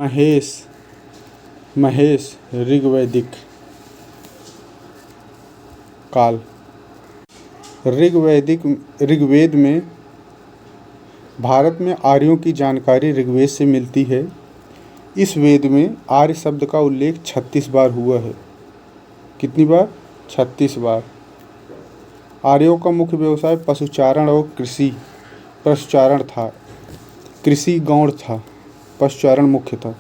महेश महेश ऋग्वैदिक काल। ऋग्वेद में भारत में आर्यों की जानकारी ऋग्वेद से मिलती है। इस वेद में आर्य शब्द का उल्लेख 36 बार हुआ है। कितनी बार? 36 बार। आर्यों का मुख्य व्यवसाय पशुचारण और पशुचारण था। कृषि गौण था, पशुचारण मुख्य था।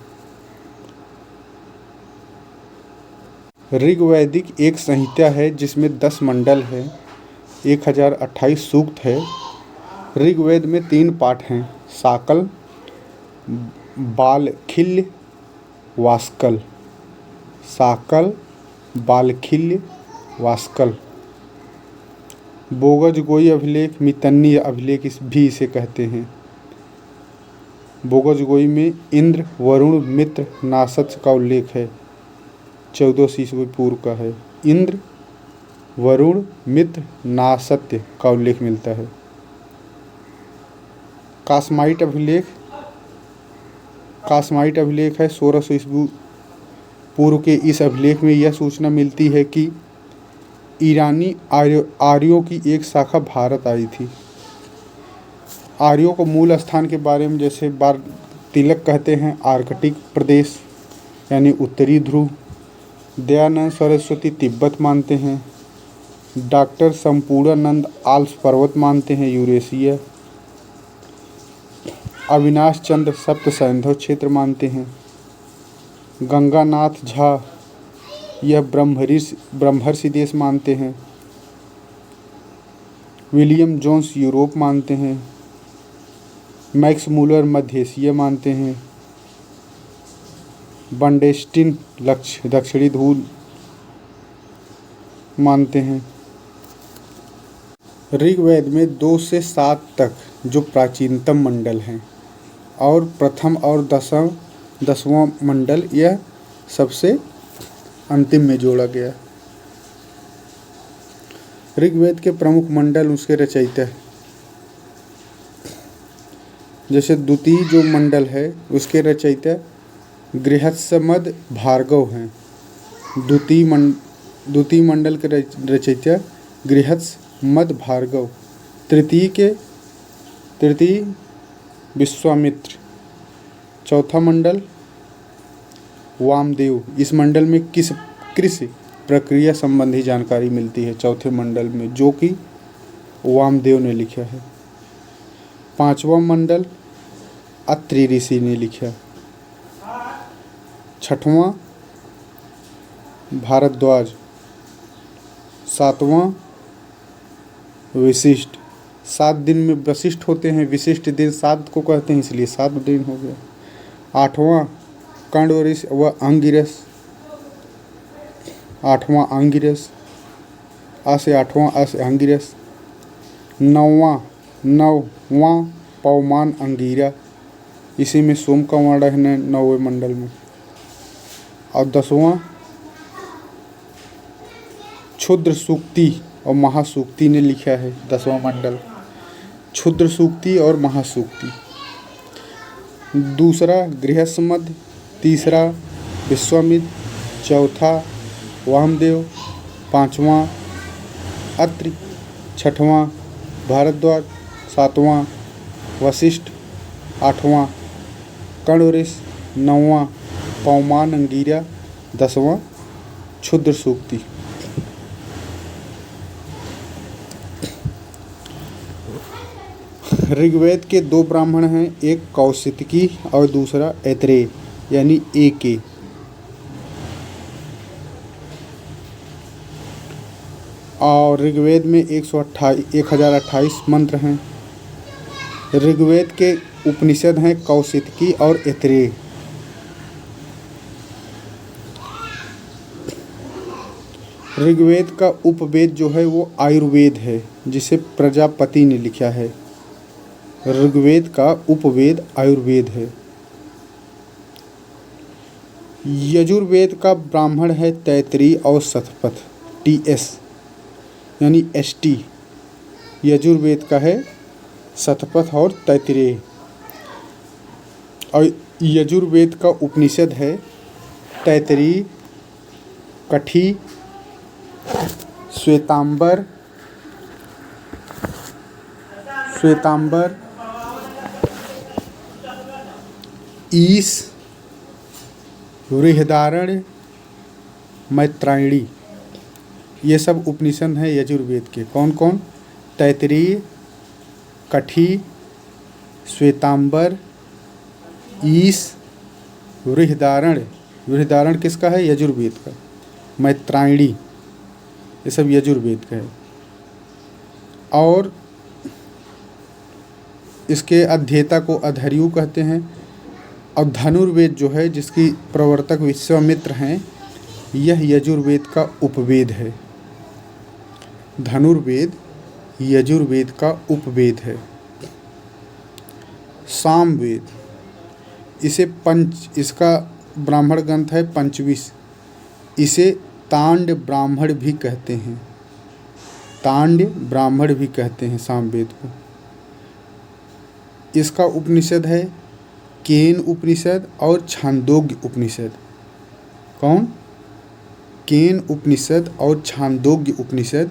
ऋग्वैदिक एक संहिता है जिसमें 10 मंडल है, 1028 सूक्त है। ऋग्वेद में 3 पाठ हैं, साकल, बालखिल्य, वास्कल। साकल, बालखिल्य, वास्कल। बोगजगोई अभिलेख, मितन्नी अभिलेख भी इसे कहते हैं। बोगजगोई में इंद्र, वरुण, मित्र, नासत्य का उल्लेख है। 1400 ईस्वी पूर्व का है। इंद्र, वरुण, मित्र, नासत्य का उल्लेख मिलता है। कास्माइट अभिलेख है 1600 ईस्वी पूर्व के। इस अभिलेख में यह सूचना मिलती है कि ईरानी आर्यों की एक शाखा भारत आई थी। आर्यों को मूल स्थान के बारे में जैसे तिलक कहते हैं आर्कटिक प्रदेश यानी उत्तरी ध्रुव। दयानंद सरस्वती तिब्बत मानते हैं। डॉक्टर संपूर्णानंद आल्प्स पर्वत मानते हैं यूरेशिया। अविनाश चंद्र सप्त सैंधव क्षेत्र मानते हैं। गंगानाथ झा यह ब्रह्मर्षि देश मानते हैं। विलियम जोन्स यूरोप मानते हैं। मैक्स मूलर मध्य एशिया मानते हैं। बंडेस्टिन दक्षिणी ध्रुव मानते हैं। ऋग्वेद में 2 से 7 तक जो प्राचीनतम मंडल हैं और प्रथम और 10वां मंडल यह सबसे अंतिम में जोड़ा गया। ऋग्वेद के प्रमुख मंडल उसके रचयिता, जैसे द्वितीय जो मंडल है उसके रचयिता गृहस्थमद भार्गव हैं। द्वितीय मंडल के रचयिता गृहस्थमद भार्गव। तृतीय विश्वामित्र। चौथा मंडल वामदेव। इस मंडल में कृषि प्रक्रिया संबंधी जानकारी मिलती है चौथे मंडल में, जो कि वामदेव ने लिखा है। 5वां मंडल अत्रि ऋषि ने लिखा। 6वां भारद्वाज। 7वां विशिष्ट। 7 दिन में वशिष्ठ होते हैं, विशिष्ट दिन 7 को कहते हैं, इसलिए 7 दिन हो गया। 8वां कण्व व अंगिरस। 8वां अंगिरस। आ से 8वां अंगिरस। 9वां पवमान अंगीरा, इसी में सोम का वर्ण है 9वें मंडल में। और 10वां क्षुद्र सूक्ति और महासूक्ति ने लिखा है। 10वां मंडल क्षुद्र सूक्ति और महासूक्ति। दूसरा गृहस्थमद, तीसरा विश्वामित्र, चौथा वामदेव, 5वां अत्रि, 6वां भारद्वाज, 7वां वशिष्ठ, 8वां कण्व, 9वां पवमान अंगीरा, 10वां क्षुद्र सूक्ति। ऋग्वेद के 2 ब्राह्मण हैं, एक कौशिकी और दूसरा ऐत्रेय यानी एके। और ऋग्वेद में 1028 मंत्र हैं। ऋग्वेद के उपनिषद हैं कौशिकी और ऐत्रेय। ऋग्वेद का उपवेद जो है वो आयुर्वेद है, जिसे प्रजापति ने लिखा है। ऋग्वेद का उपवेद आयुर्वेद है। यजुर्वेद का ब्राह्मण है तैत्तिरीय और शतपथ, TS यानी ST। यजुर्वेद का है शतपथ और तैत्तिरीय। और यजुर्वेद का उपनिषद है तैतरीय, कठी, श्वेतांबर, ईश, बृहदारण्य, मैत्रायणी। ये सब उपनिषद हैं यजुर्वेद के। कौन कौन? तैतरीय, कठी, श्वेतांबर, ईश, बृहदारण्य। बृहदारण्य किसका है? यजुर्वेद का। मैत्रायणी, ये सब यजुर्वेद का है। और इसके अध्येता को अधर्यु कहते हैं। और धनुर्वेद जो है, जिसकी प्रवर्तक विश्वामित्र हैं, यह यजुर्वेद का उपवेद है। धनुर्वेद यजुर्वेद का उपवेद है। सामवेद, इसका ब्राह्मण ग्रंथ है पंचविश। इसे तांड ब्राह्मण भी कहते हैं। तांड ब्राह्मण भी कहते हैं सामवेद को। इसका उपनिषद है केन उपनिषद और छांदोग्य उपनिषद। कौन? केन उपनिषद और छांदोग्य उपनिषद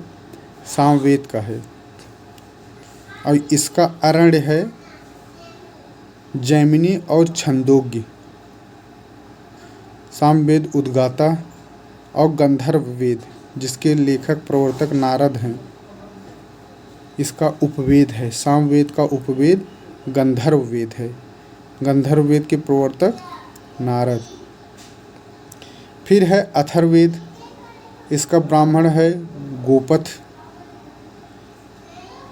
सामवेद का है। और इसका अरण्य है जैमिनी और छंदोग्य। सामवेद उद्गाता और गंधर्व वेद, जिसके लेखक प्रवर्तक नारद हैं, इसका उपवेद है। सामवेद का उपवेद गंधर्व वेद है। गंधर्व वेद के प्रवर्तक नारद। फिर है अथर्ववेद। इसका ब्राह्मण है गोपथ।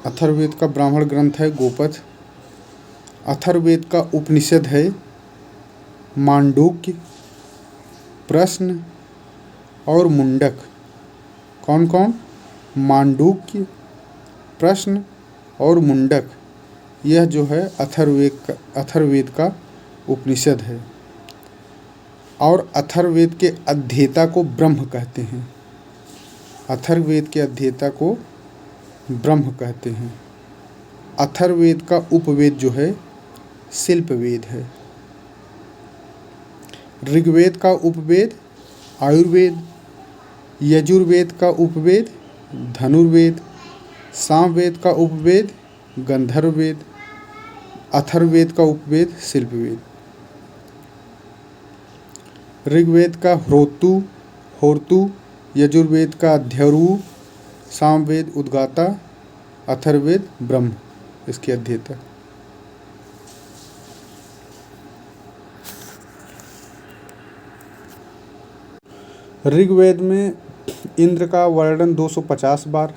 अथर्ववेद का ब्राह्मण ग्रंथ है गोपथ। अथर्ववेद का उपनिषद है मांडूक्य, प्रश्न और मुंडक। कौन कौन? मांडूक्य, प्रश्न और मुंडक। यह जो है अथर्ववेद का उपनिषद है। और अथर्ववेद के अध्येता को ब्रह्म कहते हैं। अथर्ववेद के अध्येता को ब्रह्म कहते हैं। अथर्ववेद का उपवेद जो है शिल्पवेद है। ऋग्वेद का उपवेद आयुर्वेद। यजुर्वेद का उपवेद धनुर्वेद। सामवेद का उपवेद गंधर्ववेद। अथर्ववेद का उपवेद शिल्पवेद। ऋग्वेद का होर्तु, यजुर्वेद का अध्ययु, सामवेद उद्गाता, अथर्ववेद ब्रह्म इसके अध्येता। ऋग्वेद में इंद्र का वर्णन 250 बार,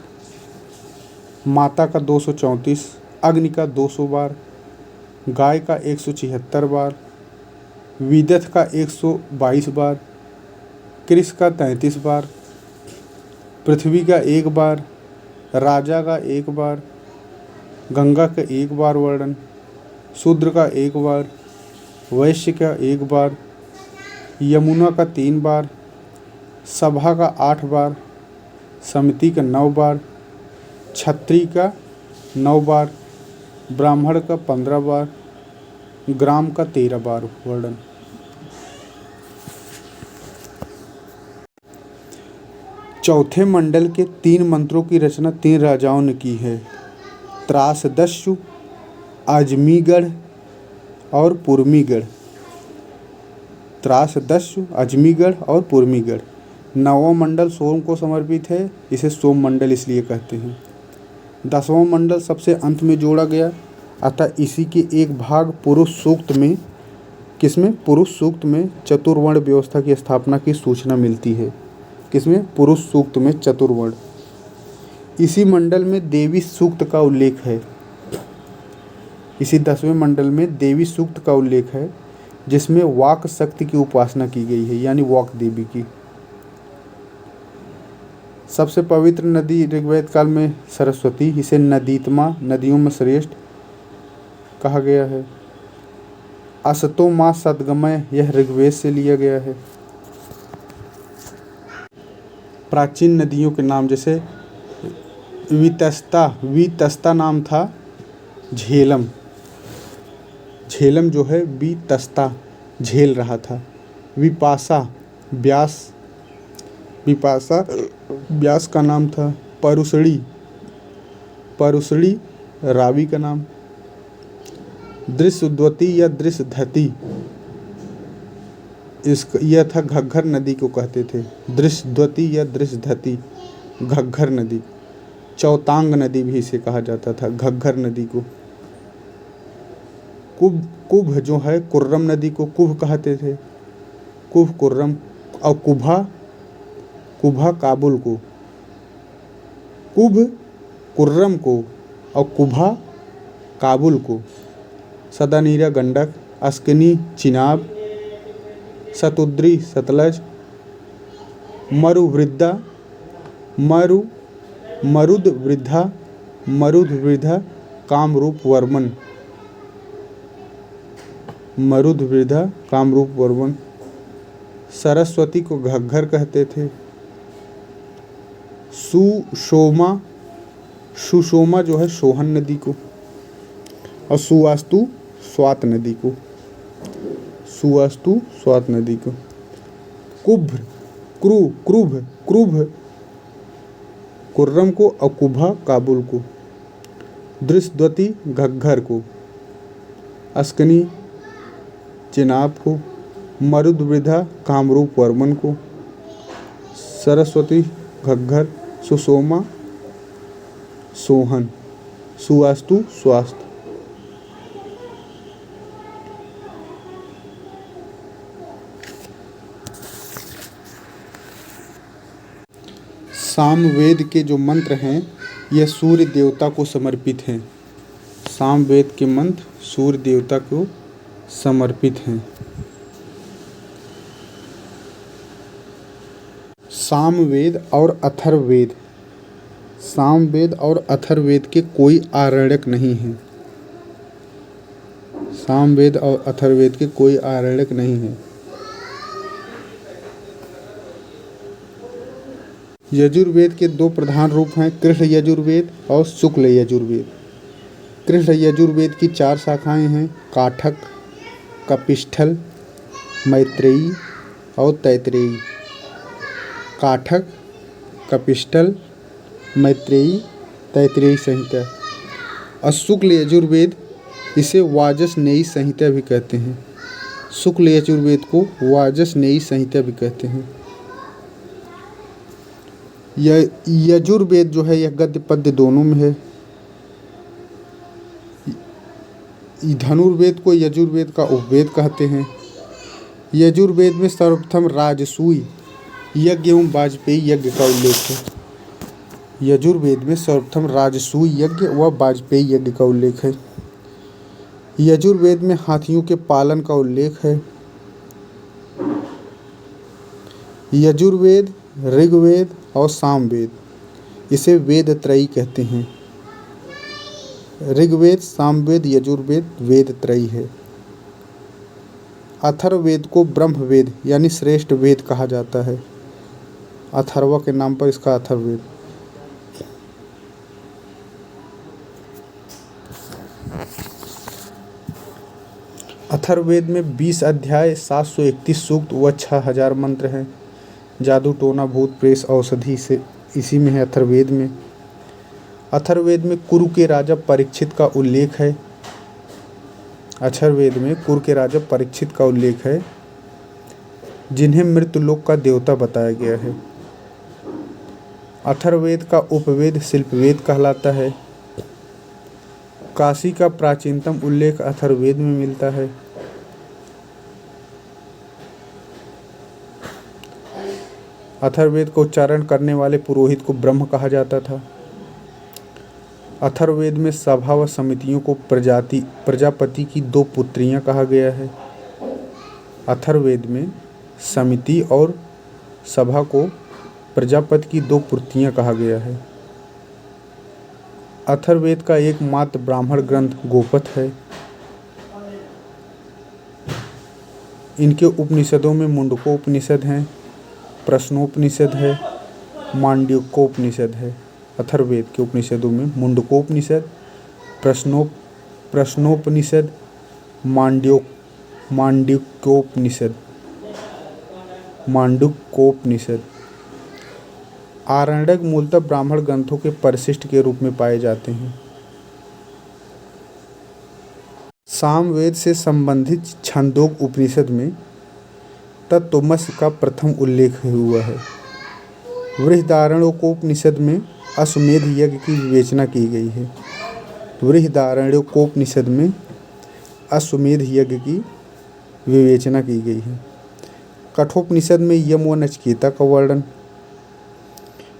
माता का 234, अग्नि का 200 बार, गाय का 176 बार, विदथ का 122 बार, कृष का 33 बार, पृथ्वी का 1 बार, राजा का 1 बार, गंगा का 1 बार वर्णन, शूद्र का 1 बार, वैश्य का 1 बार, यमुना का 3 बार, सभा का 8 बार, समिति का 9 बार, क्षत्रिय का 9 बार, ब्राह्मण का 15 बार, ग्राम का 13 बार वर्णन। चौथे मंडल के 3 मंत्रों की रचना 3 राजाओं ने की है। त्रासदस्यु, अजमीगढ़ और पुरमीगढ़। त्रासदस्यु, अजमीगढ़ और पुरमीगढ़। 9वां मंडल सोम को समर्पित है। इसे सोम मंडल इसलिए कहते हैं। 10वां मंडल सबसे अंत में जोड़ा गया, अतः इसी के एक भाग पुरुष सूक्त में, किसमें? पुरुष सूक्त में चतुर्वर्ण व्यवस्था की स्थापना की सूचना मिलती है। किसमें? पुरुष सूक्त में चतुर्वर्ण। इसी मंडल में देवी सूक्त का उल्लेख है। इसी 10वें मंडल में देवी सूक्त का उल्लेख है, जिसमें वाक शक्ति की उपासना की गई है, यानी वाक देवी की। सबसे पवित्र नदी ऋग्वेद काल में सरस्वती, इसे नदीतमा, नदियों में श्रेष्ठ कहा गया है। असतो मां सद्गमय, यह ऋग्वेद से लिया गया है। प्राचीन नदियों के नाम जैसे वितस्ता नाम था झेलम। झेलम जो है वितस्ता झेल रहा था। विपाशा व्यास का नाम था। परुशड़ी रावी का नाम। दृश्यद्वती या दृश्यधती, यह था घग्घर नदी को कहते थे। दृश्यद्वती या दृश्यधती, घग्घर नदी। चौतांग नदी भी इसे कहा जाता था, घग्घर नदी को। कुभ जो है, कुर्रम नदी को कुभ कहते थे। कुभ कुर्रम। और कुभा काबुल को। कुभ कुर्रम को और कुभा काबुल को। सदानीरा गंडक, अस्कनी चिनाब, शतुद्री सतलज, मरुदवृद्धा कामरूप वर्मन। सरस्वती को घग्घर कहते थे। सुषोमा जो है सोहन नदी को। और सुवास्तु स्वात नदी को। क्रुभ कुर्रम को और कुभा काबुल को। दृश्यद्वती घग्घर को। अस्कनी चिनाब को। मरुदवृद्धा कामरूप वर्मन को। सरस्वती घग्घर। सुषोमा सोहन। सुवास्तु स्वास्थ्य। सामवेद के जो मंत्र हैं यह सूर्य देवता को समर्पित हैं। सामवेद के मंत्र सूर्य देवता को समर्पित हैं। सामवेद और अथर्ववेद के कोई आरण्यक नहीं है। सामवेद और अथर्ववेद के कोई आरण्यक नहीं है। यजुर्वेद के दो प्रधान रूप हैं, कृष्ण यजुर्वेद और शुक्ल यजुर्वेद। कृष्ण यजुर्वेद की 4 शाखाएं हैं, काठक, कपिष्ठल, मैत्रेयी और तैत्रेयी। काठक, कपिष्ठल, मैत्रेयी, तैत्रेयी संहिता। और शुक्ल यजुर्वेद इसे वाजसनेयी संहिता भी कहते हैं। शुक्ल यजुर्वेद को वाजसनेयी संहिता भी कहते हैं। यजुर्वेद जो है यह गद्य पद्य दोनों में है। धनुर्वेद को यजुर्वेद का उपवेद कहते हैं। यजुर्वेद में सर्वप्रथम राजसूय यज्ञ एवं वाजपेयी यज्ञ का उल्लेख है। यजुर्वेद में सर्वप्रथम राजसूय यज्ञ व वाजपेयी यज्ञ का उल्लेख है। यजुर्वेद में हाथियों के पालन का उल्लेख है। यजुर्वेद, ऋग्वेद और सामवेद, इसे वेद त्रयी कहते हैं। ऋग्वेद, सामवेद, यजुर्वेद वेद त्रयी है। अथर्ववेद को ब्रह्मवेद यानी श्रेष्ठ वेद कहा जाता है। अथर्व के नाम पर इसका अथर्ववेद। अथर्ववेद में 20 अध्याय, 731 सूक्त व 6000 मंत्र हैं। जादू टोना भूत प्रेत औषधि से इसी में है अथर्ववेद में। अथर्ववेद में कुरु के राजा परीक्षित का उल्लेख है। अथर्ववेद में कुरु के राजा परीक्षित का उल्लेख है, जिन्हें मृत्युलोक का देवता बताया गया है। अथर्ववेद का उपवेद शिल्पवेद कहलाता है। काशी का प्राचीनतम उल्लेख अथर्ववेद में मिलता है। अथर्ववेद का उच्चारण करने वाले पुरोहित को ब्रह्म कहा जाता था। अथर्ववेद में सभा व समितियों को प्रजापति की 2 पुत्रियां कहा गया है। अथर्ववेद में समिति और सभा को प्रजापति की 2 पुत्रियां कहा गया है। अथर्ववेद का एकमात्र ब्राह्मण ग्रंथ गोपथ है। इनके उपनिषदों में मुंडकोपनिषद है, प्रश्नोपनिषद है, मांड्यूक्योपनिषद है। अथर्ववेद के उपनिषदों में मुंडकोपनिषद, प्रश्नोपनिषद, मांडूक्योपनिषद। मांडूक्योपनिषद। आरण्यक मूलतः ब्राह्मण ग्रंथों के परिशिष्ट के रूप में पाए जाते हैं। सामवेद से संबंधित छंदोग उपनिषद में तत्त्वमसि का प्रथम उल्लेख हुआ है। बृहदारण्यकोपनिषद में अश्वमेध यज्ञ की विवेचना की गई है। बृहदारण्यकोपनिषद में अश्वमेध यज्ञ की विवेचना की गई है। कठोपनिषद में यम व नचिकेता का वर्णन।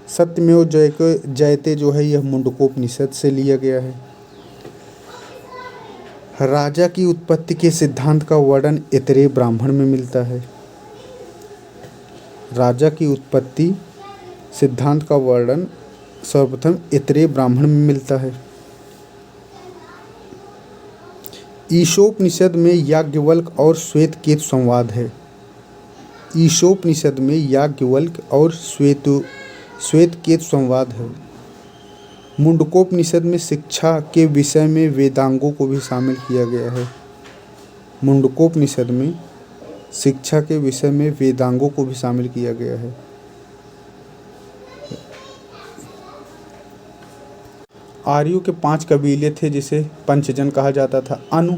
सत्यमेव जयते जो है यह मुंडकोपनिषद से लिया गया है। राजा की उत्पत्ति के सिद्धांत का वर्णन ऐतरेय ब्राह्मण में मिलता है। राजा की उत्पत्ति सिद्धांत का वर्णन सर्वप्रथम ऐतरेय ब्राह्मण में मिलता है। ईशोपनिषद में याज्ञवल्क्य और श्वेतकेतु संवाद है। ईशोपनिषद में याज्ञवल्क्य और श्वेतकेतु संवाद है। मुंडकोपनिषद में शिक्षा के विषय में वेदांगों को भी शामिल किया गया है। मुंडकोपनिषद में शिक्षा के विषय में वेदांगों को भी शामिल किया गया है। आर्यों के 5 कबीले थे जिसे पंचजन कहा जाता था। अनु,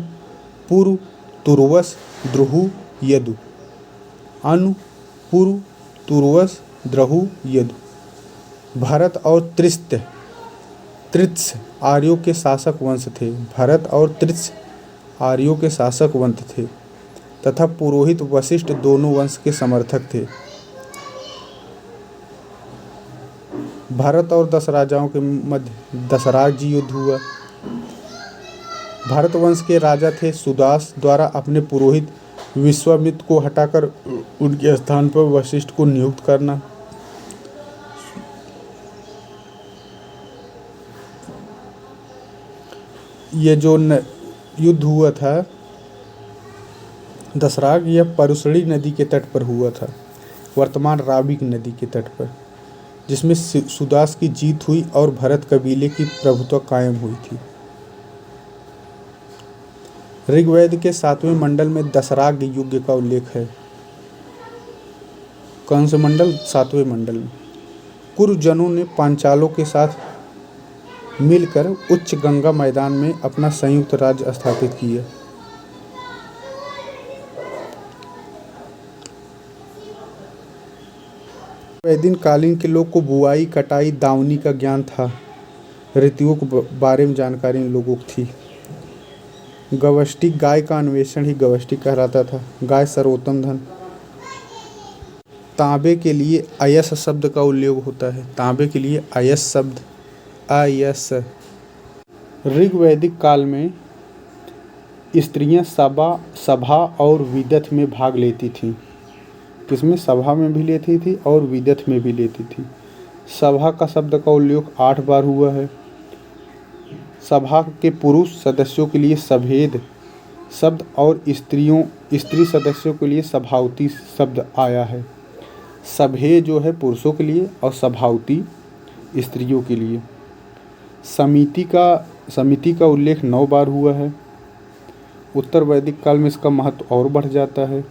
पुरु, तुर्वस, द्रुहु, यदु। अनु, पुरु, तुर्वस, द्रुहु, यदु। भरत और त्रित्स आर्यों के शासक वंश थे। भरत और त्रित्स आर्यों के शासक वंश थे तथा पुरोहित वशिष्ठ दोनों वंश के समर्थक थे। भारत और 10 राजाओं के मध्य दशराज्य युद्ध हुआ। भारत वंश के राजा थे सुदास द्वारा अपने पुरोहित विश्वामित्र को हटाकर उनके स्थान पर वशिष्ठ को नियुक्त करना। ये जो युद्ध हुआ था दशराग, यह परुशणी नदी के तट पर हुआ था, वर्तमान रावी नदी के तट पर, जिसमें सुदास की जीत हुई और भरत कबीले की प्रभुत्व कायम हुई थी। ऋग्वेद के 7वें मंडल में दशराग युग का उल्लेख है। कौन से मंडल? 7वें मंडल में। कुरुजनों ने पांचालों के साथ मिलकर उच्च गंगा मैदान में अपना संयुक्त राज्य स्थापित किया। वैदिक कालीन के लोग को बुआई, कटाई, दावनी का ज्ञान था। ऋतुओं के बारे में जानकारी इन लोगों को थी। गवष्टि, गाय का अन्वेषण ही गवष्टि कहलाता था। गाय सर्वोत्तम धन। तांबे के लिए अयस शब्द का उल्लेख होता है। तांबे के लिए अयस शब्द, अयस। ऋग्वैदिक काल में स्त्रियां सभा और विदथ में भाग लेती थीं। किसमें? सभा में भी लेती थी और विदथ में भी लेती थी। सभा का शब्द का उल्लेख 8 बार हुआ है। सभा के पुरुष सदस्यों के लिए सभेद शब्द और स्त्री सदस्यों के लिए सभावती शब्द आया है। सभे जो है पुरुषों के लिए और सभावती स्त्रियों के लिए। समिति का उल्लेख 9 बार हुआ है। उत्तर वैदिक काल में इसका महत्व और बढ़ जाता है।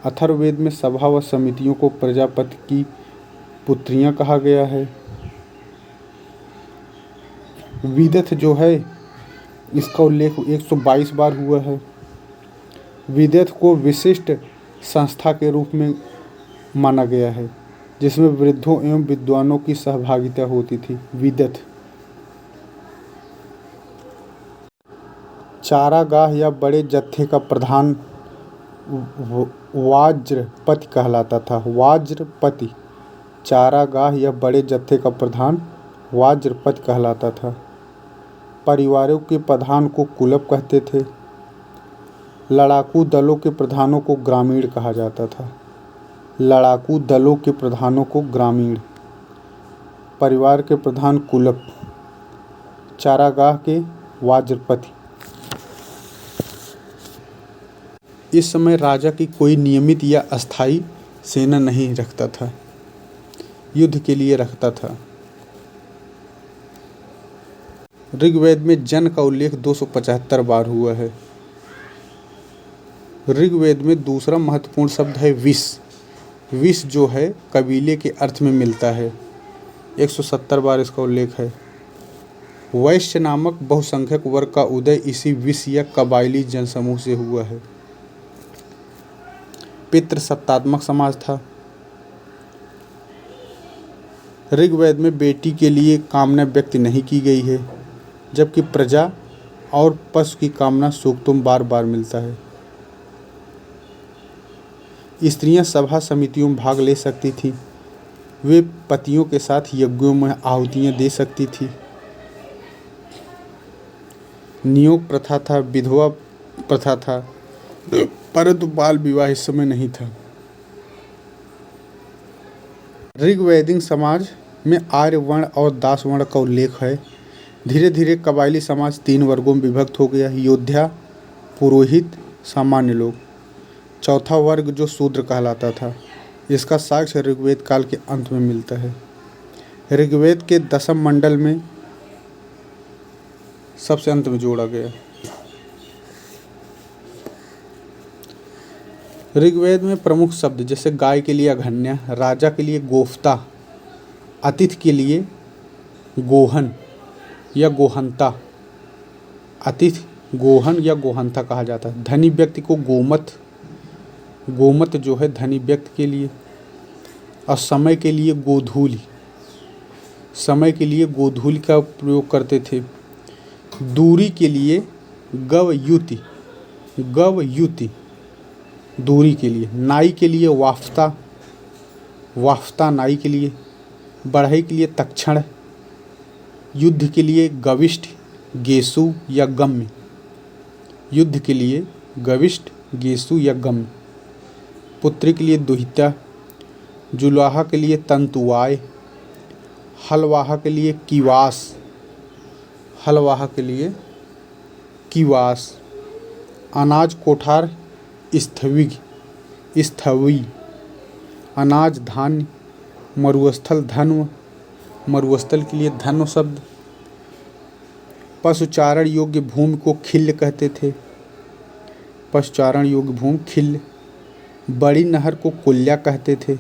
अथर्ववेद में सभा व समितियों को प्रजापति की पुत्रियां कहा गया है। विदथ जो है इसका उल्लेख 122 बार हुआ है। विदथ को विशिष्ट संस्था के रूप में माना गया है जिसमें वृद्धों एवं विद्वानों की सहभागिता होती थी। विदथ। चारागाह या बड़े जत्थे का प्रधान वाज्रपति कहलाता था। वाज्रपति। चारागाह या बड़े जत्थे का प्रधान वाज्रपति कहलाता था। परिवारों के प्रधान को कुलप कहते थे। लड़ाकू दलों के प्रधानों को ग्रामीण कहा जाता था। लड़ाकू दलों के प्रधानों को ग्रामीण। परिवार के प्रधान कुलप। चारागाह के वाज्रपति। इस समय राजा की कोई नियमित या अस्थायी सेना नहीं रखता था, युद्ध के लिए रखता था। ऋग्वेद में जन का उल्लेख 275 बार हुआ है। ऋग्वेद में दूसरा महत्वपूर्ण शब्द है विश। विश जो है कबीले के अर्थ में मिलता है। 170 बार इसका उल्लेख है। वैश्य नामक बहुसंख्यक वर्ग का उदय इसी विश या कबायली जनसमूह से हुआ है। पितृ सत्तात्मक समाज था। ऋग्वेद में बेटी के लिए कामना व्यक्त नहीं की गई है, जबकि प्रजा और पशु की कामना सूक्तों बार बार मिलता है। स्त्रियां सभा समितियों में भाग ले सकती थीं। वे पतियों के साथ यज्ञों में आहुतियां दे सकती थीं। नियोग प्रथा था, विधवा प्रथा था, परंतु बाल विवाह इस समय नहीं था। ऋग्वैदिक समाज में आर्य वर्ण और दास वर्ण का उल्लेख है। धीरे धीरे कबायली समाज 3 वर्गों में विभक्त हो गया: योद्धा, पुरोहित, सामान्य लोग। चौथा वर्ग जो शूद्र कहलाता था, इसका साक्ष्य ऋग्वेद काल के अंत में मिलता है। ऋग्वेद के 10वें मंडल में सबसे अंत में जोड़ा गया। ऋग्वेद में प्रमुख शब्द जैसे गाय के लिए अघन्या, राजा के लिए गोफ्ता, अतिथि के लिए गोहन या गोहंता, अतिथि गोहन या गोहंता कहा जाता है। धनी व्यक्ति को गोमत, गोमत जो है धनी व्यक्ति के लिए, और समय के लिए गोधूली, समय के लिए गोधूली का प्रयोग करते थे। दूरी के लिए गवयुति, गवयुति दूरी के लिए। नाई के लिए वाफ्ता, वाफ्ता नाई के लिए। बढ़ई के लिए तक्षण। युद्ध के लिए गविष्ठ, गेसु या गम्य, युद्ध के लिए गविष्ठ, गेसु या गम्य। पुत्री के लिए दुहिता। जुलाहा के लिए तंतुवाय। हलवाहा के लिए किवास, हलवाहा के लिए किवास। अनाज कोठार स्थविग, स्थवी। अनाज धान्य। मरुस्थल धन्व, मरुस्थल के लिए धन्व शब्द। पशुचारण योग्य भूमि को खिल्य कहते थे, पशुचारण योग्य भूमि खिल्य। बड़ी नहर को कुल्या कहते थे,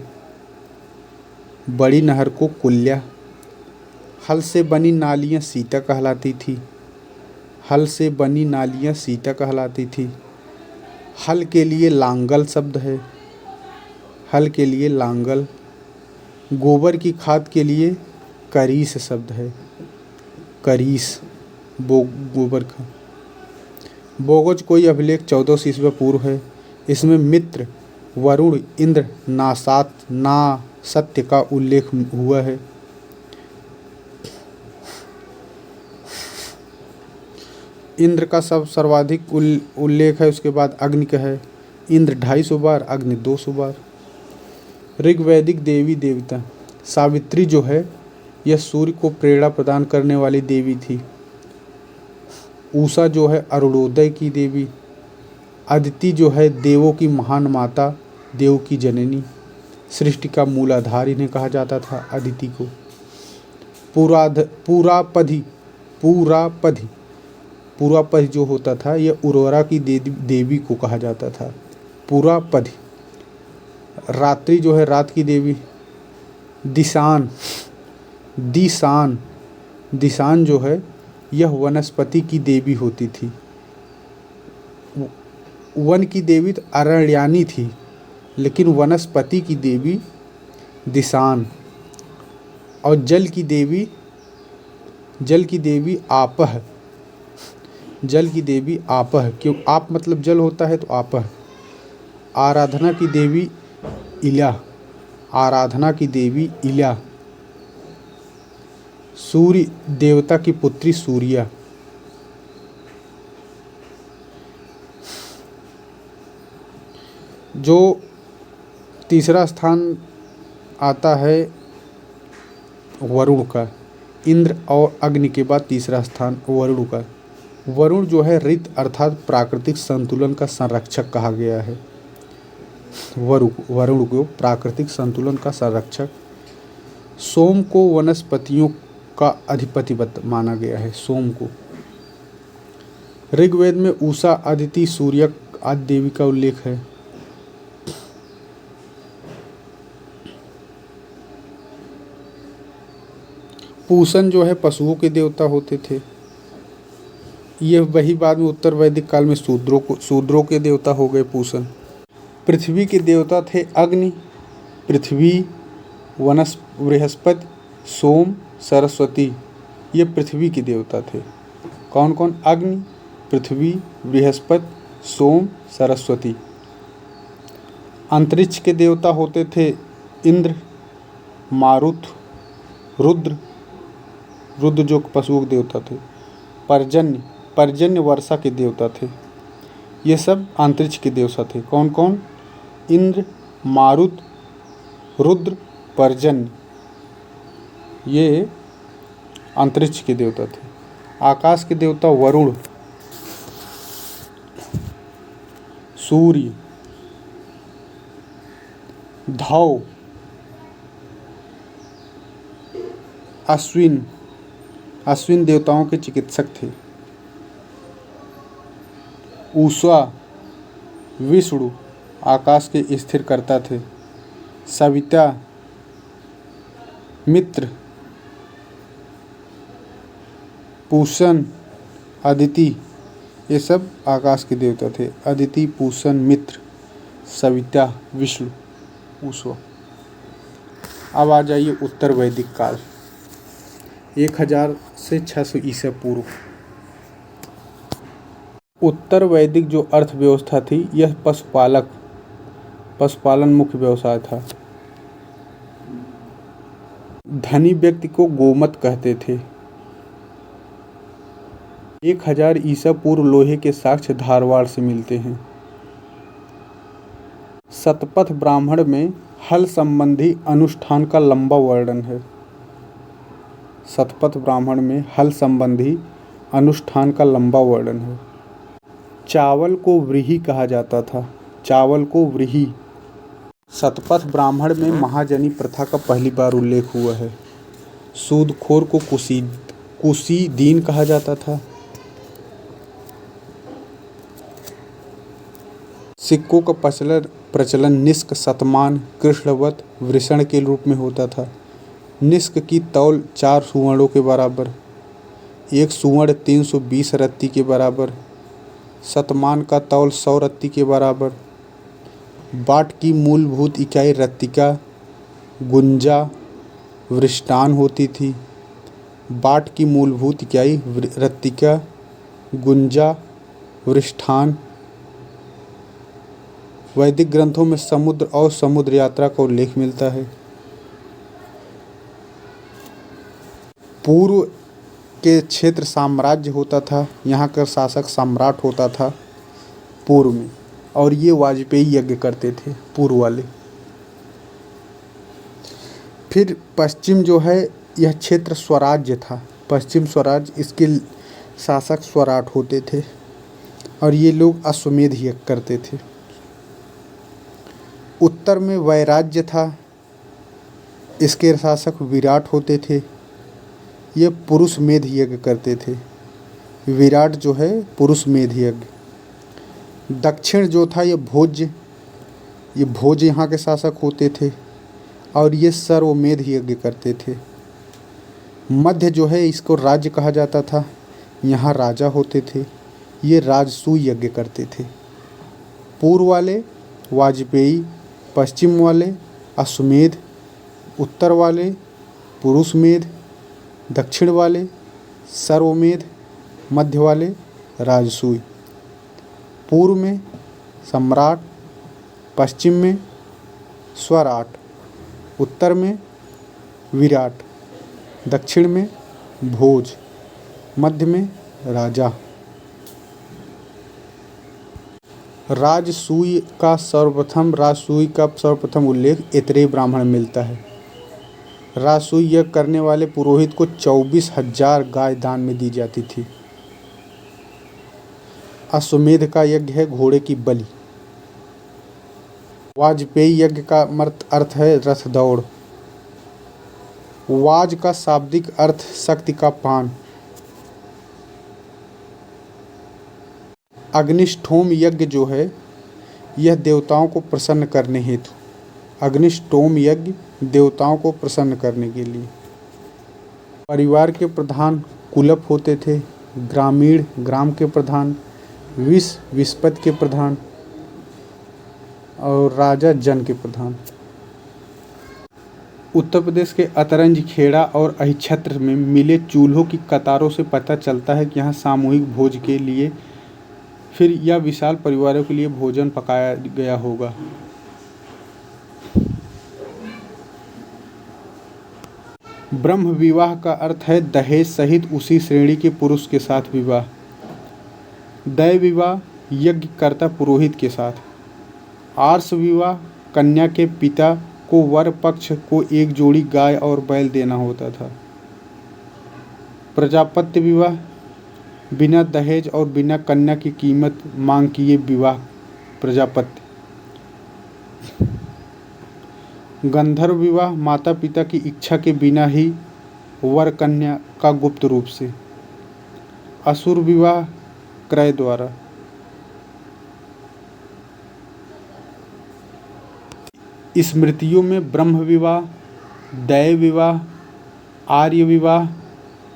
बड़ी नहर को कुल्या। हल से बनी नालियाँ सीता कहलाती थी, हल से बनी नालियाँ सीता कहलाती थी। हल के लिए लांगल शब्द है, हल के लिए लांगल। गोबर की खाद के लिए करीस शब्द है, करीस गोबर का। बोगज कोई अभिलेख 1400 ईस्वी पूर्व है। इसमें मित्र, वरुण, इंद्र, नासात, ना सत्य का उल्लेख हुआ है। इंद्र का सर्वाधिक उल्लेख है, उसके बाद अग्नि का है। इंद्र 250 बार, अग्नि 200 बार। ऋग्वैदिक देवी देवता। सावित्री जो है यह सूर्य को प्रेरणा प्रदान करने वाली देवी थी। उषा जो है अरुणोदय की देवी। अदिति जो है देवों की महान माता, देव की जननी। सृष्टि का मूलाधार इन्हें कहा जाता था, अदिति को। पूरापधि, पूरापधि, पूरापधि जो होता था यह उर्वरा की देवी को कहा जाता था, पूरापधि। रात्रि जो है रात की देवी। दिशान, दिशान, दिशान जो है यह वनस्पति की देवी होती थी। वन की देवी तो अरण्यानी थी, लेकिन वनस्पति की देवी दिशान। और जल की देवी, जल की देवी आपह, जल की देवी आपह। क्यों? आप मतलब जल होता है तो आपह। आराधना की देवी इला, आराधना की देवी इला। सूर्य देवता की पुत्री सूर्या। जो तीसरा स्थान आता है वरुण का। इंद्र और अग्नि के बाद तीसरा स्थान वरुण का। वरुण जो है ऋत अर्थात प्राकृतिक संतुलन का संरक्षक कहा गया है। वरुण को प्राकृतिक संतुलन का संरक्षक। सोम को वनस्पतियों का अधिपति माना गया है, सोम को। ऋग्वेद में उषा, अदिति, सूर्य आदि देवी का उल्लेख है। पूषण जो है पशुओं के देवता होते थे। ये वही बाद में उत्तर वैदिक काल में शूद्रों के देवता हो गए पूषण। पृथ्वी के देवता थे अग्नि, पृथ्वी, बृहस्पति, सोम, सरस्वती। ये पृथ्वी के देवता थे। कौन कौन? अग्नि, पृथ्वी, बृहस्पति, सोम, सरस्वती। अंतरिक्ष के देवता होते थे इंद्र, मारुत, रुद्र, रुद्र जो पशुओं के देवता थे। पर्जन्य, पर्जन्य वर्षा के देवता थे। ये सब अंतरिक्ष के देवता थे। कौन कौन? इंद्र, मारुत, रुद्र, पर्जन्य। ये अंतरिक्ष के देवता थे। आकाश के देवता वरुण, सूर्य, धौ, अश्विन। अश्विन देवताओं के चिकित्सक थे। उषा, विष्णु आकाश के स्थिर करता थे। सविता, मित्र, पूषण, अदिति। ये सब आकाश के देवता थे। अदिति, पूषण, मित्र, सविता, विष्णु, उषा। अब आ जाइए उत्तर वैदिक काल, 1000 से 600 ईसा पूर्व। उत्तर वैदिक जो अर्थव्यवस्था थी, यह पशुपालन मुख्य व्यवसाय था। धनी व्यक्ति को गोमत कहते थे। 1000 ईसा पूर्व लोहे के साक्ष्य धारवाड़ से मिलते हैं। शतपथ ब्राह्मण में हल संबंधी अनुष्ठान का लंबा वर्णन है। शतपथ ब्राह्मण में हल संबंधी अनुष्ठान का लंबा वर्णन है। चावल को व्रीहि कहा जाता था। चावल को व्रीहि। शतपथ ब्राह्मण में महाजनी प्रथा का पहली बार उल्लेख हुआ है। सूदखोर को कुसीदीन कहा जाता था। सिक्कों का प्रचलन निष्क, शतमान, कृष्णवत, वृषण के रूप में होता था। निष्क की तौल 4 सुवर्णों के बराबर, 1 सुवर्ण 320 रत्ती के बराबर। शतमान का तौल 100 रत्ती के बराबर। बाट की मूलभूत इकाई रत्तिका, गुंजा, वृष्टान होती थी। बाट की मूलभूत इकाई रत्तिका, गुंजा, वृष्टान। वैदिक ग्रंथों में समुद्र और समुद्र यात्रा का उल्लेख मिलता है। पूर्व के क्षेत्र साम्राज्य होता था। यहाँ का शासक सम्राट होता था पूर्व में, और ये वाजपेयी यज्ञ करते थे पूर्व वाले। फिर पश्चिम जो है, यह क्षेत्र स्वराज्य था। पश्चिम स्वराज्य, इसके शासक स्वराट होते थे और ये लोग अश्वमेध यज्ञ करते थे। उत्तर में वैराज्य था। इसके शासक विराट होते थे। ये पुरुष मेध यज्ञ करते थे। विराट जो है पुरुष मेध यज्ञ। दक्षिण जो था ये भोज्य यहाँ के शासक होते थे और ये सर्वमेध यज्ञ करते थे। मध्य जो है इसको राज्य कहा जाता था। यहाँ राजा होते थे। ये राजसूय यज्ञ करते थे। पूर्व वाले वाजपेयी, पश्चिम वाले अश्वमेध, उत्तर वाले पुरुष मेध, दक्षिण वाले सर्वमेध, मध्य वाले राजसूय। पूर्व में सम्राट, पश्चिम में स्वराट, उत्तर में विराट, दक्षिण में भोज, मध्य में राजा। राजसूय का सर्वप्रथम उल्लेख ऐतरेय ब्राह्मण में मिलता है। राजसूय यज्ञ करने वाले पुरोहित को 24,000 गाय दान में दी जाती थी। अश्वमेध का यज्ञ है घोड़े की बलि। वाजपेयी यज्ञ का अर्थ है रथ दौड़। वाज का शाब्दिक अर्थ शक्ति का पान। अग्निष्टोम यज्ञ जो है यह देवताओं को प्रसन्न करने हेतु, अग्निष्टोम यज्ञ देवताओं को प्रसन्न करने के लिए। परिवार के प्रधान कुलप होते थे, ग्रामीण ग्राम के प्रधान, विस्पत के प्रधान और राजा जन के प्रधान। उत्तर प्रदेश के अतरंज, खेड़ा और अहिच्छत्र में मिले चूल्हों की कतारों से पता चलता है कि यहाँ सामूहिक भोज के लिए फिर या विशाल परिवारों के लिए भोजन पकाया गया होगा। ब्रह्म विवाह का अर्थ है दहेज सहित उसी श्रेणी के पुरुष के साथ विवाह। दैव विवाह यज्ञकर्ता पुरोहित के साथ। आर्ष विवाह कन्या के पिता को वर पक्ष को एक जोड़ी गाय और बैल देना होता था। प्रजापत्य विवाह बिना दहेज और बिना कन्या की कीमत मांग किए विवाह प्रजापत्य। गंधर्व विवाह माता पिता की इच्छा के बिना ही वर कन्या का गुप्त रूप से। असुर विवाह क्रय द्वारा। स्मृतियों में ब्रह्म विवाह, दैव विवाह, आर्य विवाह,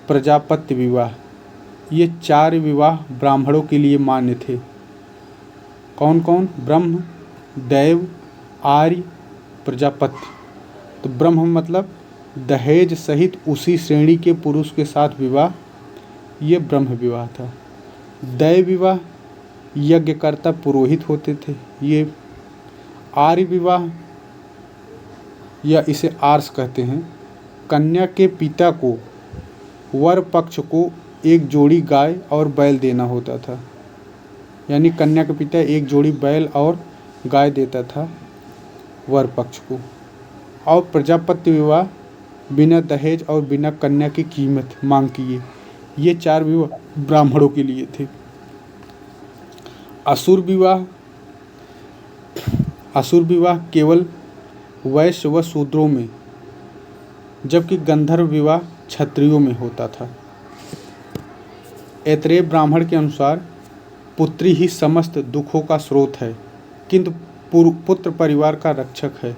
प्रजापत्य विवाह ये 4 विवाह ब्राह्मणों के लिए मान्य थे। कौन कौन? ब्रह्म, दैव, आर्य, प्रजापत्य। तो ब्रह्म मतलब दहेज सहित उसी श्रेणी के पुरुष के साथ विवाह, ये ब्रह्म विवाह था। दैव विवाह यज्ञकर्ता पुरोहित होते थे, ये। आर्य विवाह या इसे आर्ष कहते हैं, कन्या के पिता को वर पक्ष को एक जोड़ी गाय और बैल देना होता था, यानी कन्या के पिता एक जोड़ी बैल और गाय देता था वर पक्ष को। और प्रजापत्य विवाह बिना दहेज और बिना कन्या की कीमत मांग किए, ये 4 विवाह ब्राह्मणों के लिए थे। असुर विवाह केवल वैश्य व शूद्रों में, जबकि गंधर्व विवाह क्षत्रियों में होता था। ऐतरेय ब्राह्मण के अनुसार पुत्री ही समस्त दुखों का स्रोत है, किंतु पुत्र परिवार का रक्षक है।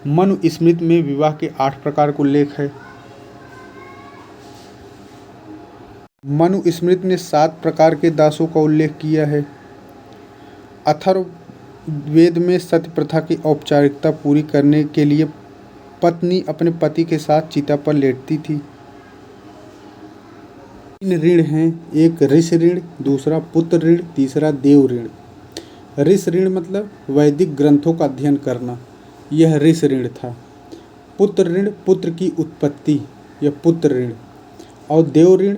मनुस्मृति में विवाह के 8 प्रकार का उल्लेख है। मनुस्मृति ने 7 प्रकार के दासों का उल्लेख किया है। अथर्ववेद में सती प्रथा की औपचारिकता पूरी करने के लिए पत्नी अपने पति के साथ चिता पर लेटती थी। 3 ऋण हैं, एक ऋष ऋण, दूसरा पुत्र ऋण, तीसरा देव ऋण। ऋष ऋण मतलब वैदिक ग्रंथों का अध्ययन करना, यह ऋष ऋण था। पुत्र ऋण पुत्र की उत्पत्ति, यह पुत्र ऋण। और देव ऋण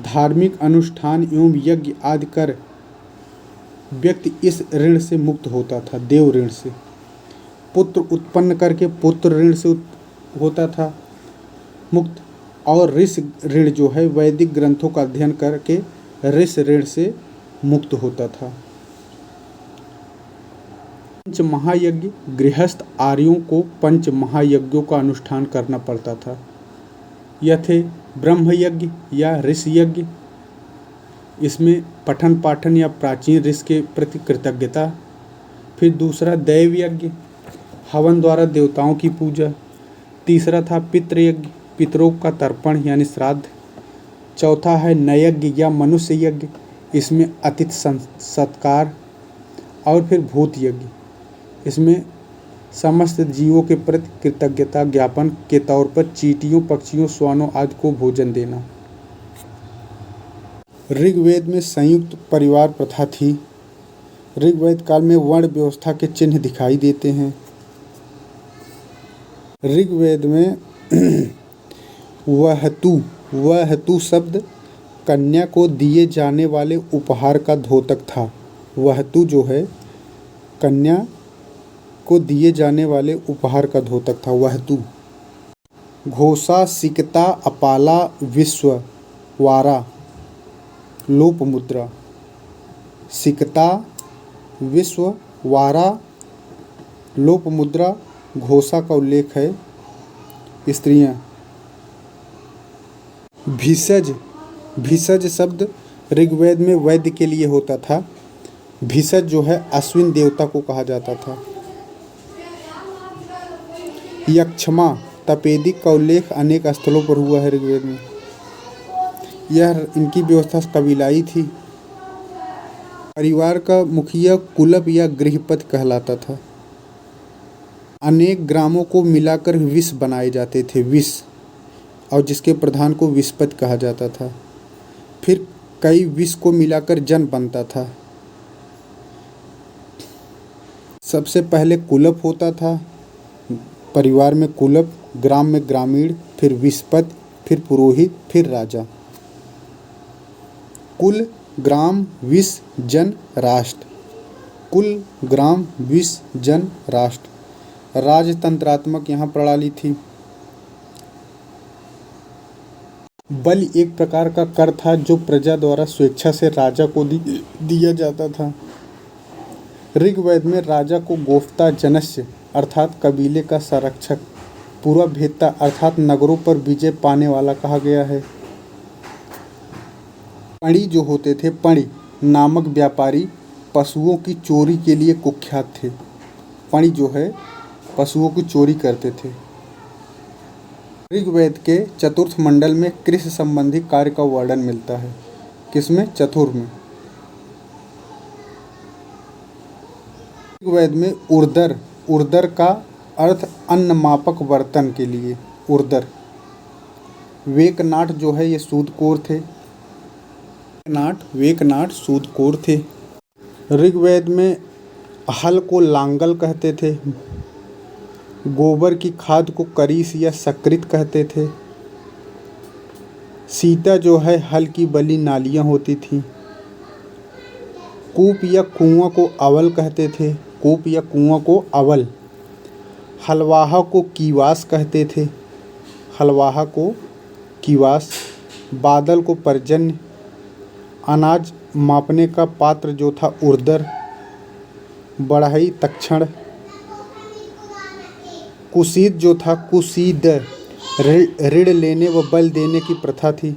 धार्मिक अनुष्ठान एवं यज्ञ आदि कर व्यक्ति इस ऋण से मुक्त होता था, देव ऋण से। पुत्र उत्पन्न करके पुत्र ऋण से होता था मुक्त। और ऋष ऋण जो है वैदिक ग्रंथों का अध्ययन करके ऋष ऋण से मुक्त होता था। पंच महायज्ञ गृहस्थ आर्यों को 5 महायज्ञों का अनुष्ठान करना पड़ता था। यह थे ब्रह्म यज्ञ या ऋषि यज्ञ, इसमें पठन पाठन या प्राचीन ऋषि के प्रति कृतज्ञता। फिर दूसरा दैव यज्ञ, हवन द्वारा देवताओं की पूजा। तीसरा था पितृ यज्ञ, पितरों का तर्पण यानी श्राद्ध। चौथा है नयज्ञ या मनुष्य यज्ञ, इसमें अतिथि सत्कार। और फिर भूत यज्ञ, इसमें समस्त जीवों के प्रति कृतज्ञता ज्ञापन के तौर पर चींटियों, पक्षियों, श्वानों आदि को भोजन देना। ऋग्वेद में संयुक्त परिवार प्रथा थी। ऋग्वेद काल में वर्ण व्यवस्था के चिन्ह दिखाई देते हैं। ऋग्वेद में वहतु शब्द कन्या को दिए जाने वाले उपहार का द्योतक था। वहतु जो है कन्या को दिए जाने वाले उपहार का द्योतक था, वहतु। घोषा, सिकता, अपाला, विश्व, वारा, लोप मुद्रा। सिकता, विश्व, वारा, लोप मुद्रा, घोषा का उल्लेख है। स्त्रियां। भिषज शब्द ऋग्वेद में वैद्य के लिए होता था। भिषज जो है अश्विन देवता को कहा जाता था। यक्षमा तपेदिक का उल्लेख अनेक स्थलों पर हुआ है ऋग्वेद में। यह इनकी व्यवस्था कबीलाई थी। परिवार का मुखिया कुलप या गृहपति कहलाता था। अनेक ग्रामों को मिलाकर विष बनाए जाते थे, विष, और जिसके प्रधान को विषपति कहा जाता था। फिर कई विष को मिलाकर जन बनता था। सबसे पहले कुलप होता था, परिवार में कुलप, ग्राम में ग्रामीण, फिर विषपति, फिर पुरोहित, फिर राजा। कुल, ग्राम, विष, जन, राष्ट्र। कुल, ग्राम, विष, जन, राष्ट्र। राजतंत्रात्मक यहाँ प्रणाली थी। बलि एक प्रकार का कर था जो प्रजा द्वारा स्वेच्छा से राजा को दिया जाता था। ऋग्वेद में राजा को गोफ्ता जनस्य अर्थात कबीले का संरक्षक, पूर्व भेदता अर्थात नगरों पर विजय पाने वाला कहा गया है। पणी जो होते थे, पणी नामक व्यापारी पशुओं की चोरी के लिए कुख्यात थे। पणी जो है पशुओं की चोरी करते थे। ऋग्वेद के चतुर्थ मंडल में कृषि संबंधी कार्य का वर्णन मिलता है। किसमें? चतुर्थ में। ऋग्वेद में उर्दर, उर्दर का अर्थ अन्न मापक बर्तन के लिए, उर्दर। वेकनाट जो है ये सूदकोर थे। वेकनाट सूदकोर थे। ऋग्वेद में हल को लांगल कहते थे। गोबर की खाद को करीस या सकृत कहते थे। सीता जो है हल की बली नालियाँ होती थीं। कूप या कुआं को अवल कहते थे। कूप या कुआं को अवल। हलवाहा को कीवास कहते थे। हलवाहा को कीवास। बादल को पर्जन्य। अनाज मापने का पात्र जो था उर्दर। बढ़ई तक्षण। कुसीद जो था कुसीद, ऋण लेने व बल देने की प्रथा थी।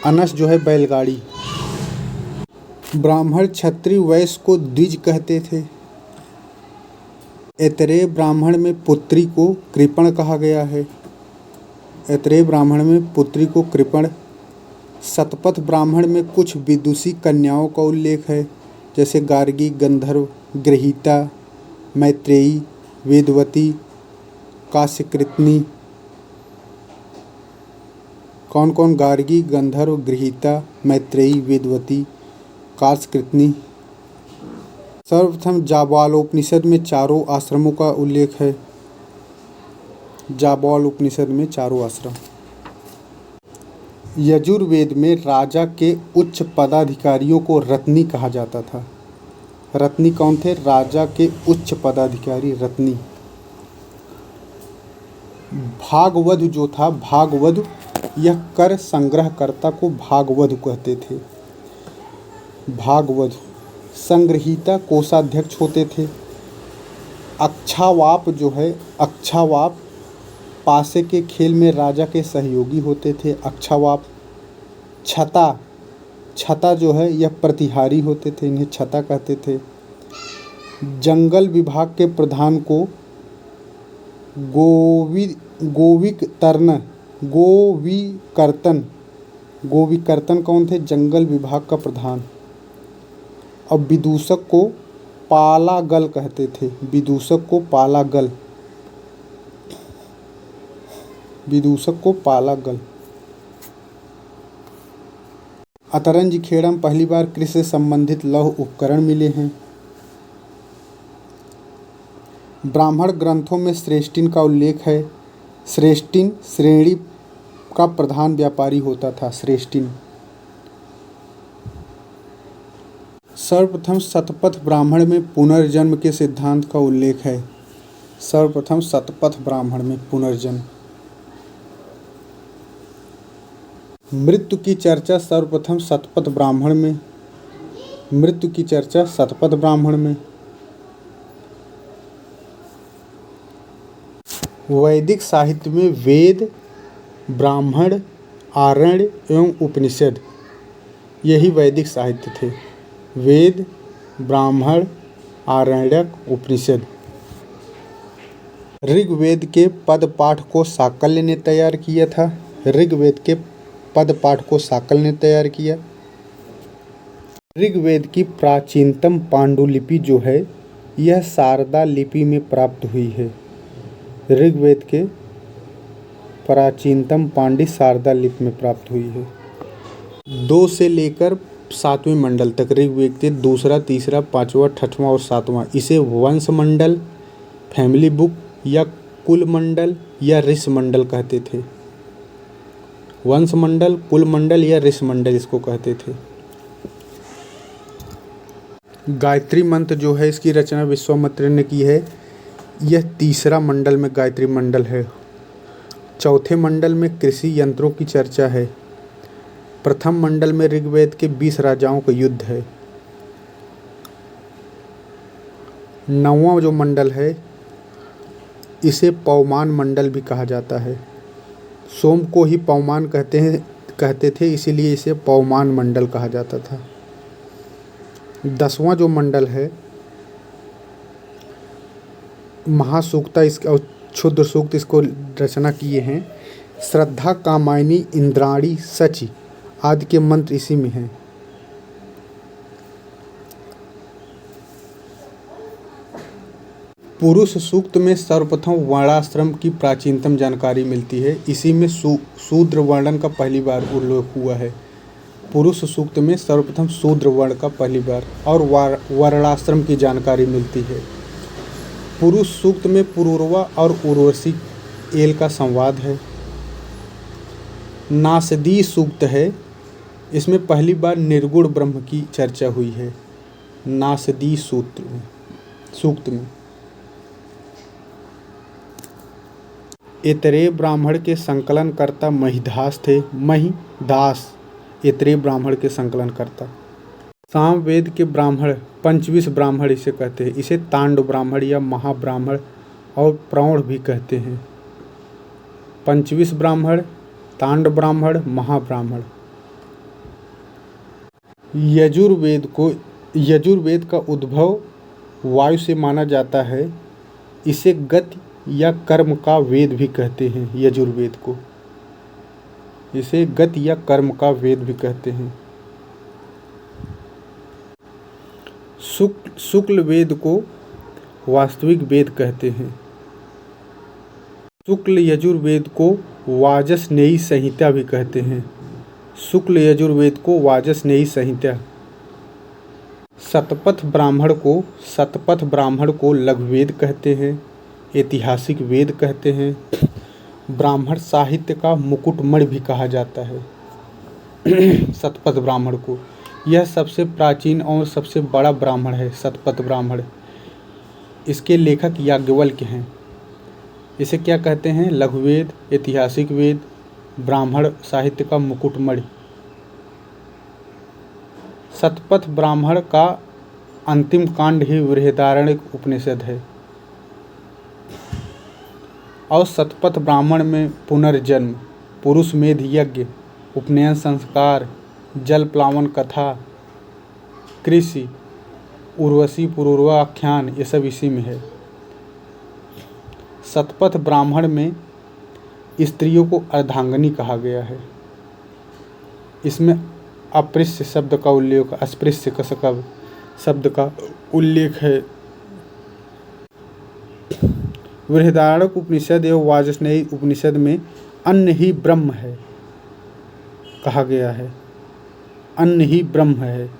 अनस जो है बैलगाड़ी। ब्राह्मण क्षत्रिय वैश्य को द्विज कहते थे। ऐतरेय ब्राह्मण में पुत्री को कृपण कहा गया है। ऐतरेय ब्राह्मण में पुत्री को कृपण। शतपथ ब्राह्मण में कुछ विदुषी कन्याओं का उल्लेख है, जैसे गार्गी, गंधर्व, गृहीता, मैत्रेयी, वेदवती, काश्यकृतनी। कौन कौन? गार्गी, गंधर्व, गृहीता, मैत्रेयी, वेदवती, काश्यकृतनी। सर्वप्रथम जाबालोपनिषद में चारों आश्रमों का उल्लेख है। जाबालोपनिषद में चारों आश्रम। यजुर्वेद में राजा के उच्च पदाधिकारियों को रत्नी कहा जाता था। रत्नी कौन थे? राजा के उच्च पदाधिकारी रत्नी। भागवध जो था, भागवध, यह कर संग्रहकर्ता को भागवध कहते थे। भागवध। संग्रहीता कोषाध्यक्ष होते थे। अक्षावाप जो है, अक्षावाप पासे के खेल में राजा के सहयोगी होते थे। अक्षावाप। छता, छता जो है यह प्रतिहारी होते थे, इन्हें छता कहते थे। जंगल विभाग के प्रधान को गोविकर्तन कौन थे? जंगल विभाग का प्रधान। और विदूषक को पालागल कहते थे। विदूषक को पालागल। विदूषक को पालागल। अतरंज खेड़ा में पहली बार कृषि से संबंधित लौह उपकरण मिले हैं। ब्राह्मण ग्रंथों में श्रेष्ठिन का उल्लेख है। श्रेष्ठिन श्रेणी का प्रधान व्यापारी होता था। श्रेष्ठिन। सर्वप्रथम शतपथ ब्राह्मण में पुनर्जन्म के सिद्धांत का उल्लेख है। सर्वप्रथम शतपथ ब्राह्मण में पुनर्जन्म। मृत्यु की चर्चा सर्वप्रथम शतपथ ब्राह्मण में। मृत्यु की चर्चा शतपथ ब्राह्मण में। वैदिक साहित्य में वेद, ब्राह्मण, आरण्य एवं उपनिषद यही वैदिक साहित्य थे। वेद, ब्राह्मण, आरण्यक, उपनिषद। ऋग्वेद के पद पाठ को शाकल्य ने तैयार किया था। ऋग्वेद के पद पाठ को शाकल्य ने तैयार किया। ऋग्वेद की प्राचीनतम पांडुलिपि जो है यह शारदा लिपि में प्राप्त हुई है। ऋग्वेद के प्राचीनतम पांडी शारदा लिपि में प्राप्त हुई है। 2 से लेकर 7वें मंडल तक ऋग्वेद के दूसरा, तीसरा, 5वां, 6वां और 7वां इसे वंश मंडल, फैमिली बुक या कुल मंडल या ऋषि मंडल कहते थे। वंश मंडल, कुल मंडल या ऋषि मंडल इसको कहते थे। गायत्री मंत्र जो है इसकी रचना विश्वामित्र ने की है। यह तीसरा मंडल में गायत्री मंडल है। चौथे मंडल में कृषि यंत्रों की चर्चा है। प्रथम मंडल में ऋग्वेद के 20 राजाओं का युद्ध है। 9वां जो मंडल है इसे पवमान मंडल भी कहा जाता है। सोम को ही पवमान कहते थे, इसीलिए इसे पवमान मंडल कहा जाता था। 10वां जो मंडल है महासूक्ता इसका और क्षुद्र सूक्त इसको रचना किए हैं। श्रद्धा, कामायनी, इंद्राणी, सची आदि के मंत्र इसी में हैं। पुरुष सूक्त में सर्वप्रथम वर्णाश्रम की प्राचीनतम जानकारी मिलती है। इसी में शूद्र वर्णन का पहली बार उल्लेख हुआ है। पुरुष सूक्त में सर्वप्रथम शूद्र वर्ण का पहली बार और वर्णाश्रम की जानकारी मिलती है। पुरुष सूक्त में पुरूरवा और उर्वशी एल का संवाद है। नासदी सूक्त है, इसमें पहली बार निर्गुण ब्रह्म की चर्चा हुई है। नासदी सूक्त में ऐतरेय ब्राह्मण के संकलनकर्ता महिदास थे। महिदास ऐतरेय ब्राह्मण के संकलनकर्ता। सामवेद के ब्राह्मण 25 ब्राह्मण इसे कहते हैं। इसे तांड ब्राह्मण या महाब्राह्मण और प्रौढ़ भी कहते हैं। 25 ब्राह्मण, तांड ब्राह्मण, महाब्राह्मण। यजुर्वेद का उद्भव वायु से माना जाता है। इसे गति या कर्म का वेद भी कहते हैं। यजुर्वेद को इसे गति या कर्म का वेद भी कहते हैं। शुक्ल वेद को वास्तविक वेद कहते हैं। शुक्ल यजुर्वेद को वाजसनेयी संहिता भी कहते हैं। शुक्ल यजुर्वेद को वाजसनेयी संहिता। शतपथ ब्राह्मण को लघुवेद कहते हैं। ऐतिहासिक वेद कहते हैं। ब्राह्मण साहित्य का मुकुटमणि भी कहा जाता है शतपथ ब्राह्मण को। यह सबसे प्राचीन और सबसे बड़ा ब्राह्मण है। शतपथ ब्राह्मण, इसके लेखक याज्ञवल्क्य हैं। इसे क्या कहते हैं? लघुवेद, ऐतिहासिक वेद, ब्राह्मण साहित्य का मुकुटमणि। शतपथ ब्राह्मण का अंतिम कांड ही बृहदारण्यक उपनिषद है। और शतपथ ब्राह्मण में पुनर्जन्म, पुरुष मेध यज्ञ, उपनयन संस्कार, जल प्लावन कथा, कृषि, उर्वशी पुरूरवा आख्यान, ये सब इसी में है। शतपथ ब्राह्मण में स्त्रियों को अर्धांगिनी कहा गया है। इसमें अपृश्य शब्द का उल्लेख, अस्पृश्य शब्द का उल्लेख है। बृहदारण्यक उपनिषद एवं वाजसनेयी उपनिषद में अन्न ही ब्रह्म है कहा गया है। अन्न ही ब्रह्म है।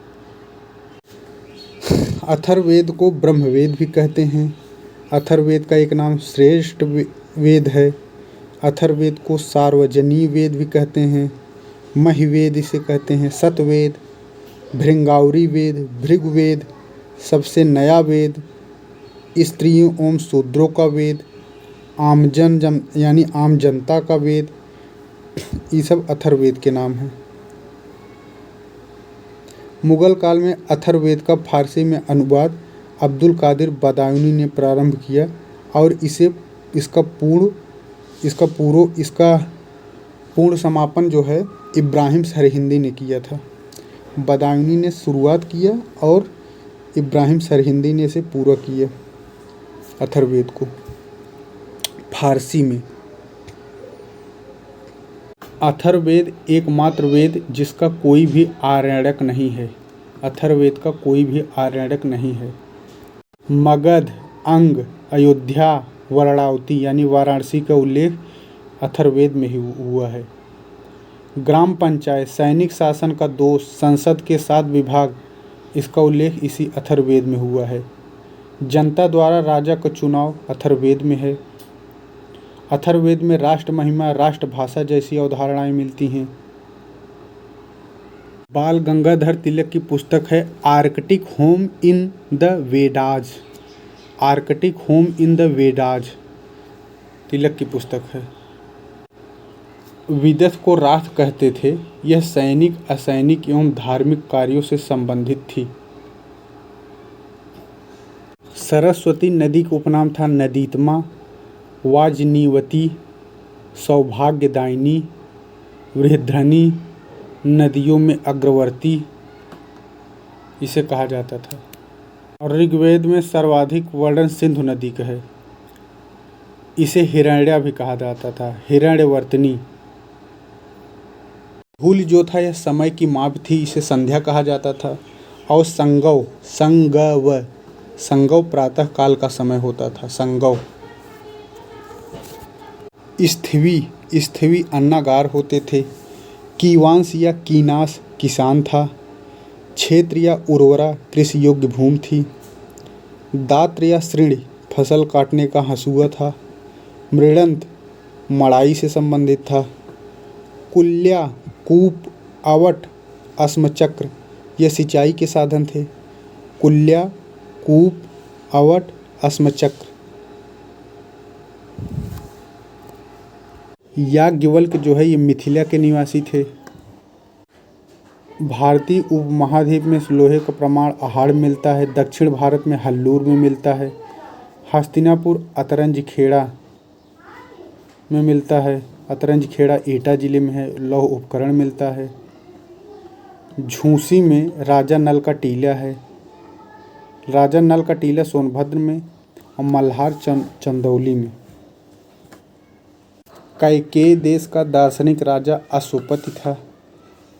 अथर्ववेद को ब्रह्मवेद भी कहते हैं। अथर्ववेद का एक नाम श्रेष्ठ वेद है। अथर्ववेद को सार्वजनीय वेद भी कहते हैं। महिवेद इसे कहते हैं। सतवेद, भृंगावरी वेद, भृगुवेद, सबसे नया वेद, स्त्रियों एवं शूद्रों का वेद, आमजन यानी आम जनता का वेद, ये सब अथर्ववेद के नाम हैं। मुगल काल में अथर्ववेद का फारसी में अनुवाद अब्दुल कादिर बदायूनी ने प्रारंभ किया और इसका पूर्ण समापन जो है इब्राहिम सरहिंदी ने किया था। बदायूनी ने शुरुआत किया और इब्राहिम सरहिंदी ने इसे पूरा किया अथर्ववेद को फारसी में। अथर्ववेद एकमात्र वेद जिसका कोई भी आरण्यक नहीं है। अथर्ववेद का कोई भी आरण्यक नहीं है। मगध, अंग, अयोध्या, वाराणसी यानी वाराणसी का उल्लेख अथर्ववेद में ही हुआ है। ग्राम पंचायत, सैनिक शासन का दोष, संसद के 7 विभाग, इसका उल्लेख इसी अथर्ववेद में हुआ है। जनता द्वारा राजा का चुनाव अथर्ववेद में है। अथर्ववेद में राष्ट्र महिमा, राष्ट्रभाषा जैसी अवधारणाएं मिलती हैं। बाल गंगाधर तिलक की पुस्तक है Arctic home in the Vedas. Arctic home in the Vedas Tilak की पुस्तक है। विदथ को राथ कहते थे। यह सैनिक, असैनिक एवं धार्मिक कार्यों से संबंधित थी। सरस्वती नदी का उपनाम था नदीतमा, वाजनीवती, सौभाग्यदायिनी, वृद्धनी, नदियों में अग्रवर्ती इसे कहा जाता था। और ऋग्वेद में सर्वाधिक वर्णन सिंधु नदी का है। इसे हिरण्या भी कहा जाता था, हिरण्यवर्तनी। धूल जो था यह समय की माप थी, इसे संध्या कहा जाता था। और संगव प्रातः काल का समय होता था। संगव। स्थिवी अन्नागार होते थे। कीवांश या कीनास किसान था। क्षेत्र या उर्वरा कृषि योग्य भूमि थी। दात्र या श्रीण फसल काटने का हंसुआ था। मृदंत मड़ाई से संबंधित था। कुल्या, कूप, आवट, अस्मचक्र ये सिंचाई के साधन थे। कुल्या, कूप, आवट, अस्मचक्र। याज्ञवल्क्य जो है ये मिथिला के निवासी थे। भारतीय उपमहाद्वीप में लोहे का प्रमाण अहाड़ मिलता है। दक्षिण भारत में हल्लूर में मिलता है। हस्तिनापुर अतरंजखेड़ा में मिलता है। अतरंजखेड़ा एटा जिले में है। लौह उपकरण मिलता है। झूंसी में राजा नल का टीला है। राजा नल का टीला सोनभद्र में और मल्हार चंदौली में। कैकेय देश का दार्शनिक राजा अश्वपति था।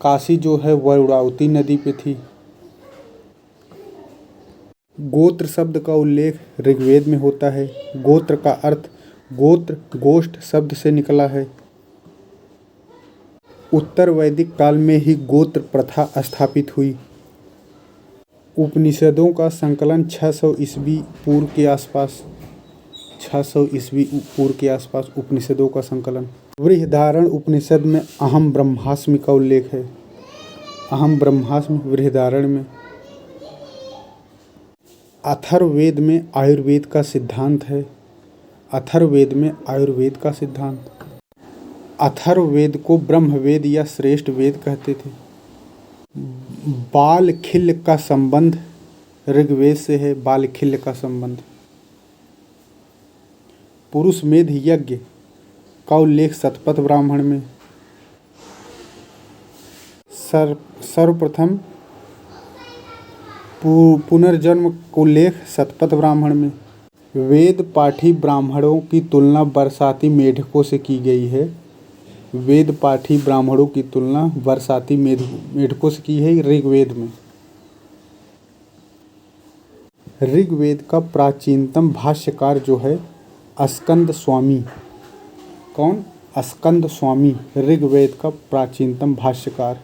काशी जो है वरुणावती नदी पे थी। गोत्र शब्द का उल्लेख ऋग्वेद में होता है। गोत्र का अर्थ गोत्र, गोष्ठ शब्द से निकला है। उत्तर वैदिक काल में ही गोत्र प्रथा स्थापित हुई। उपनिषदों का संकलन 600 ईस्वी पूर्व के आसपास 600 ईस्वी पूर्व के आसपास उपनिषदों का संकलन। बृहदारण्य उपनिषद में अहम ब्रह्मास्मि का उल्लेख है। अहम ब्रह्मास्मि बृहदारण्य में। अथर्ववेद में आयुर्वेद का सिद्धांत है। अथर्ववेद में आयुर्वेद का सिद्धांत। अथर्ववेद को ब्रह्मवेद या श्रेष्ठ वेद कहते थे। बालखिल्य का संबंध ऋग्वेद से है। बालखिल्य का संबंध। पुरुषमेध यज्ञ का उल्लेख शतपथ ब्राह्मण में। सर्वप्रथम पुनर्जन्म का उल्लेख शतपथ ब्राह्मण में। वेद पाठी ब्राह्मणों की तुलना बरसाती मेढकों से की गई है। वेद पाठी ब्राह्मणों की तुलना बरसाती मेढकों से की है ऋग्वेद में। ऋग्वेद का प्राचीनतम भाष्यकार जो है स्कंद स्वामी। कौन? स्कंद स्वामी ऋग्वेद का प्राचीनतम भाष्यकार।